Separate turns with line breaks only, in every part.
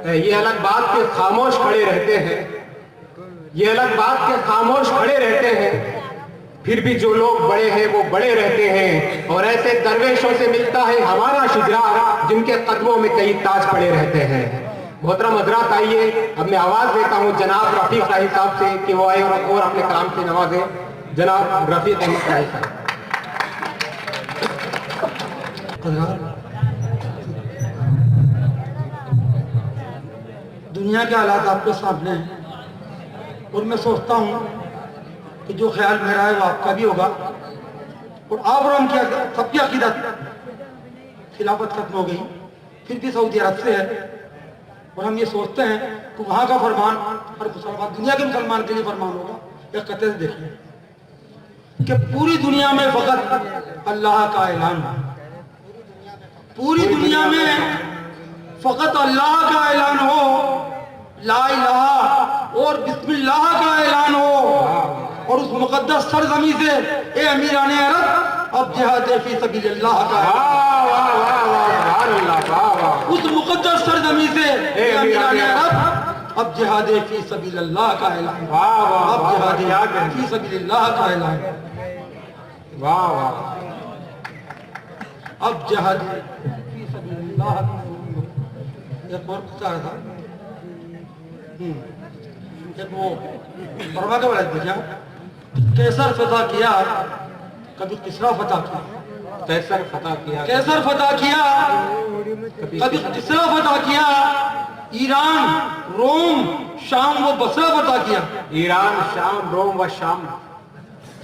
ये अलग बात के खामोश खड़े रहते हैं, ये अलग बात के खामोश खड़े रहते हैं, फिर भी जो लोग बड़े हैं वो बड़े रहते हैं। और ऐसे दरवेशों से मिलता है हमारा शुजरा, जिनके कदमों में कई ताज पड़े रहते हैं। मोहतरम हजरात, आइए अब मैं आवाज देता हूँ जनाब रफीक शाही साहब से कि वो आए और अपने कलाम से नवाजे। जनाब रफीक अहमद शाही साहब।
दुनिया के हालात आपके सामने हैं और मैं सोचता हूँ कि जो ख्याल मेरा है वो आपका भी होगा। और आप और हम क्या, सबकी अकीदत खिलाफत खत्म हो गई, फिर भी सऊदी अरब से है। और हम ये सोचते हैं कि वहाँ का फरमान हर मुसलमान, दुनिया के मुसलमान के लिए फरमान होगा। या कतई से देखिए कि पूरी दुनिया में फकत अल्लाह का ऐलान है, पूरी दुनिया में फकत अल्लाह का ऐलान हो, ला इलाहा और बिस्मिल्लाह का ऐलान हो। और उस मुकद्दस सरजमी से ए अमीराने अरब अब जिहाद फी सबीलिल्लाह का, उस मुकद्दस सरजमी से ए अमीराने अरब अब जिहाद फी सबीलिल्लाह का ऐलान, अब जिहाद फी सबीलिल्लाह का ऐलान, अब जिहाद फी सबीलिल्लाह का। एक और कुछ आ रहा था, एक वो बर्मा का बड़ा देखा, कैसर फतह किया, कभी किसरा फतह किया,
कैसर फतह किया,
कैसर फतह किया, कभी किसरा फतह किया, ईरान, रोम, शाम व बसरा फतह किया,
ईरान, शाम, रोम व शाम,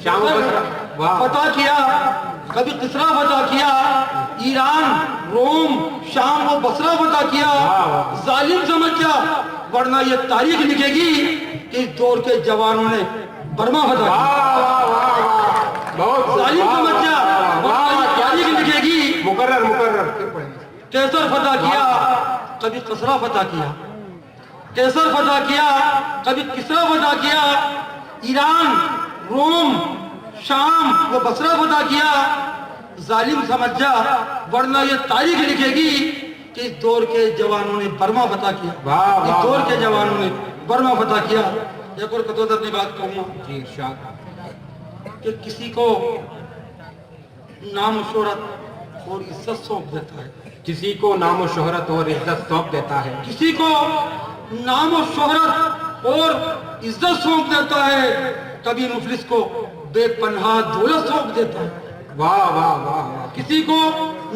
शाम
फतह किया, कभी किसरा फतह किया, ईरान, रोम, शाम व बसरा फतह किया। जालिम समझ जा, वरना ये तारीख लिखेगी कि इस दौर के जवानों ने बर्मा फतह किया।
बहुत
जालिम समझ जा, वरना ये तारीख लिखेगी।
मुकर्रर
कैसर फतह किया, कभी कसरा फतह किया, कैसर फतह किया, कभी किसरा फतह किया, ईरान, रोम, शाम व बसरा फतह किया। जालिम समझ जा, वरना ये तारीख लिखेगी कि इस दौर के जवानों ने बर्मा फतह किया, इस दौर के जवानों ने बर्मा फतह किया। एक और कतौत अपनी बात कहूँगा कि किसी को नाम शोहरत और इज्जत सौंप देता है,
किसी को नाम शोहरत और इज्जत सौंप देता है,
किसी को नाम शोहरत और इज्जत सौंप देता है, कभी मुफलिस को बेपनाह दौलत सौंप देता है।
वाह वाह वाह।
किसी को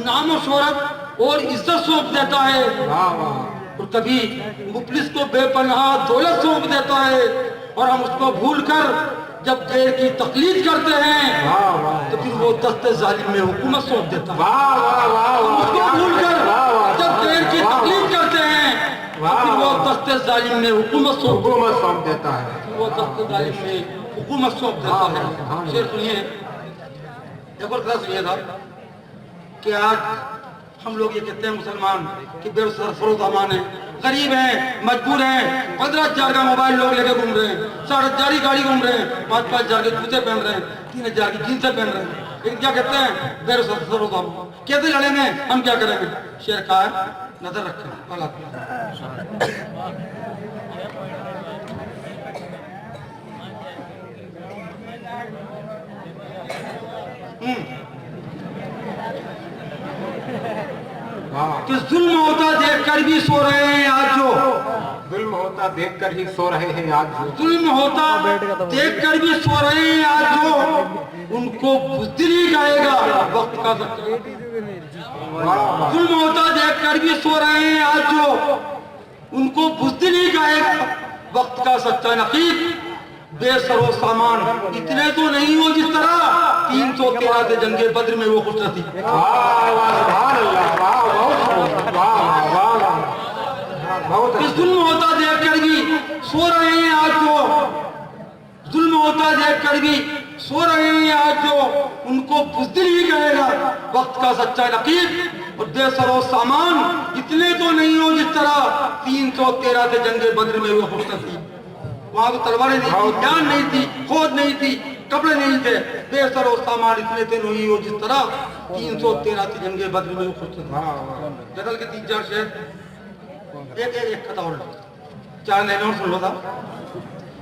नाम शोहरत और इज्जत सौंप देता है,
वाह वाह,
और कभी मुफलिस को बेपनाह दौलत सौंप देता है। और हम उसको भूलकर जब गैर की तकलीद करते हैं,
वाह वाह,
तो फिर वो दस्ते जालिम में हुकूमत सौंप देता है।
वाह वाह वाह,
उसको भूलकर जब गैर की तकलीद करते हैं, तो फिर वो दस्ते जालिम में हुकूमत
सौंप देता है,
वो दस्ते जालिम में हुकूमत सौंप देता है। शेर सुनिए, एक और क्लास सुनिए था कि आज हम लोग ये कहते हैं मुसलमान कि बेरोजगार है, गरीब हैं, मजबूर हैं, 15,000 का मोबाइल लोग लेके घूम रहे हैं, 4,500 की गाड़ी घूम रहे हैं, 5,000 के जूते पहन रहे हैं, 3,000 की जींसें पहन रहे हैं, लेकिन क्या कहते हैं बेरोजगार। कैसे लड़ेंगे, हम क्या करेंगे? शेर का नजर रखें हालात। कि जुल्म होता देखकर भी सो रहे हैं आज, जो
जुल्म होता देखकर ही सो रहे हैं आज, जो
जुल्म होता देखकर भी सो रहे हैं आज, जो उनको बुज़दिली कहेगा वक्त का। जुल्म होता देखकर भी सो रहे हैं आज, जो उनको बुज़दिली कहेगा वक्त का सच्चा नकीब। बेसरो सामान इतने तो नहीं हो जिस तरह 313 से जंगे बद्र में वो खुश थी। जुल्म होता देखकर भी सो रहे हैं आज, जो जुल्म होता देखकर भी सो रहे हैं आज, जो उनको बुज़दिली कहेगा वक्त का सच्चा नकीब। और बेसरो सामान इतने तो नहीं हो जिस तरह 313 से जंगे बद्र में वो खुश थी। वहां तो तलवारें नहीं थी, जान नहीं थी, खोज नहीं थी, कपड़े नहीं थे, बेसर और सामान इतने थे नहीं हो जिस तरह 313 की जंगे बद्र में खुश थे। बदल के 3-4 शेर एक एक एक कथा और 4 लाइनें और सुन लो साहब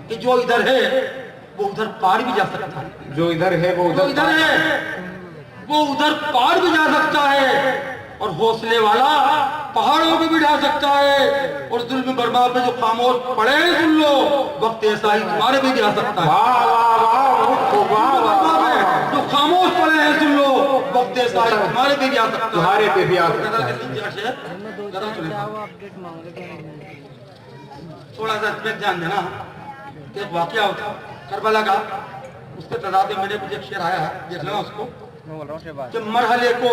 कि जो इधर है वो उधर पार भी जा सकता है,
जो इधर है वो
जो
उधर
इधर है वो उधर पार भी जा सकता है, और हौसले वाला पहाड़ों पे भी जा सकता है। और जुल्म बर्मा पे जो खामोश पड़े हैं सुन लो, वक्त ऐसा ही तुम्हारे पे भी आ सकता है।
वाह वाह वाह वाह वाह वाह,
जो खामोश पड़े हैं सुन लो, वक्त ऐसा ही तुम्हारे पे भी आ सकता है।
तुम्हारे पे भी आ सकता है।
थोड़ा सा इसमें ध्यान देना, एक वाकया होता करबला का, उसके तदाद में मेरे कुछ एक शेर आया है, देख लेना उसको कि मरहले को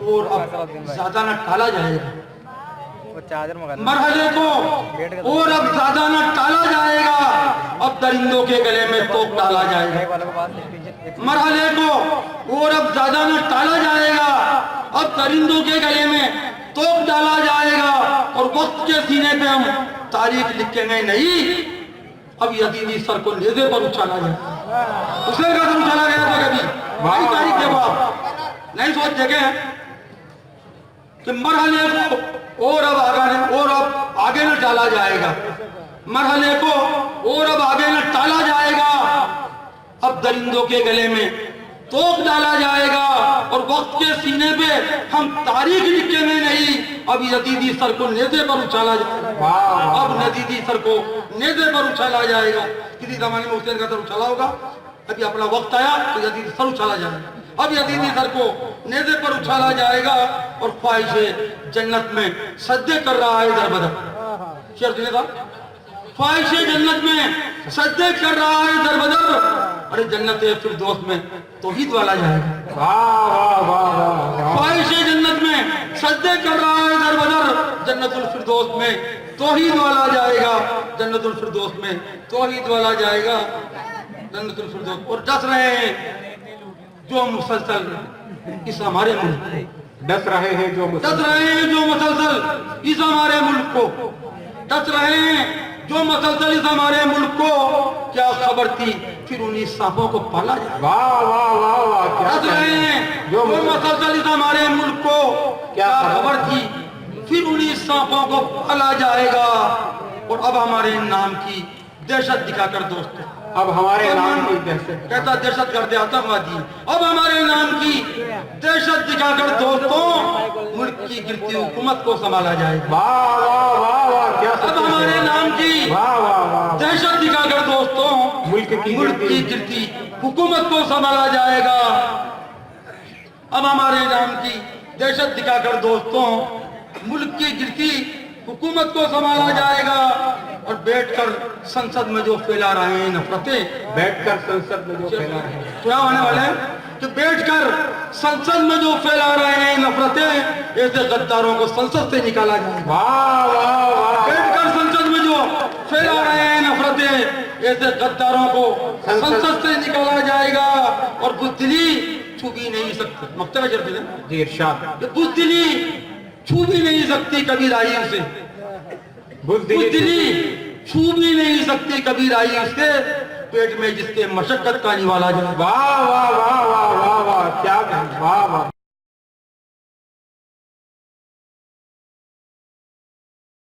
और अब ज्यादा न टाला जाएगा, मरहले को और अब ज्यादा न टाला जाएगा, अब दरिंदों के गले में तोप डाला जाएगा। मरहले को और अब ज्यादा न टाला जाएगा, अब दरिंदों के गले में तोप डाला जाएगा, और वक्त के सीने पे हम तारीख लिखेंगे नहीं, अब यदीदी सर को नेज़े पर उछाला जाए। उसे कदम उछाला गया था कभी भाई, तारीख के बाद नहीं सोच देखे कि मरहले को और अब आगे न टाला जाएगा, मरहले को और अब आगे न टाला जाएगा, अब दरिंदों के गले में तोप डाला जाएगा, और वक्त के सीने पे हम तारीख लिखेंगे नहीं, अब यदीदी सर को नेज़े पर उछाला जाएगा। अब यदीदी सर को नेज़े पर उछाला जाएगा। किसी जमाने में हुसैन का सर उछाला होगा, अभी अपना वक्त आया तो यदीदी सर उछाला जाएगा। अब यदीदी सर को नेज़े पर उछाला जाएगा, और ख्वाहिश जन्नत में सज्जे कर रहा है इधर बदर। शेर सुने था, ख्वाहिश जन्नत में सज्जे कर रहा है इधर बदर, अरे जन्नत फिरदौस में तौहीद वाला जाएगा।
वाह वाह वाह वाह,
ख्वाहिश जन्नत में सज्जे कर रहा है इधर बदर, जन्नतुल फिरदौस में तौहीद वाला जाएगा, जन्नतुल फिरदौस में तौहीद वाला जाएगा, जन्नतुल फिरदौस। और डस रहे हैं जो मुसलसल इस हमारे मुल्क,
डस रहे हैं जो
डस रहे हैं जो मुसलसल इस हमारे मुल्क को, डस रहे हैं जो मुसलसल इस हमारे मुल्क को, क्या खबर थी फिर उन्हीं सांपों को पाला जाए।
वाह वाह वाह वाह, क्या
डस रहे हैं
जो
जो मुसलसल इस हमारे मुल्क को, क्या खबर थी फिर उन्हीं सांपों को पाला जाएगा। और अब हमारे नाम की दहशत दिखाकर दोस्तों,
अब हमारे नाम की दहशत,
कहता दहशत गर्द आतंकवादी, अब हमारे नाम की दहशत दिखाकर दोस्तों मुल्क की गिरती हुकूमत को संभाला जाएगा।
वाह वाह वाह वाह, क्या
अब हमारे नाम की
वाह वाह वाह,
दहशत दिखाकर दोस्तों
मुल्क की
गिरती हुकूमत को संभाला जाएगा। अब हमारे नाम की दहशत दिखाकर दोस्तों मुल्क की गिरती हुकूमत को संभाला जाएगा। और बैठकर संसद में जो फैला रहे हैं नफरतें,
बैठकर संसद में जो फैला रहे हैं,
क्या होने वाले हैं कि बैठकर संसद में जो फैला रहे हैं नफरतें, ऐसे गद्दारों को संसद से निकाला जाएगा।
वाह वाह वाह,
बैठकर संसद में जो फैला रहे हैं नफरतें, ऐसे गद्दारों को संसद से निकाला जाएगा। और बुज़दिली छू भी नहीं सकती, मकतब है
जी इरशाद,
बुज़दिली छू भी नहीं सकती कभी राही उसे, बुज़दिली छू भी नहीं सकती कभी राही उसके, पेट में जिसके मशक्कत का निवाला जाए।
वाह वाह वाह वाह वाह वाह, क्या वाह वाह।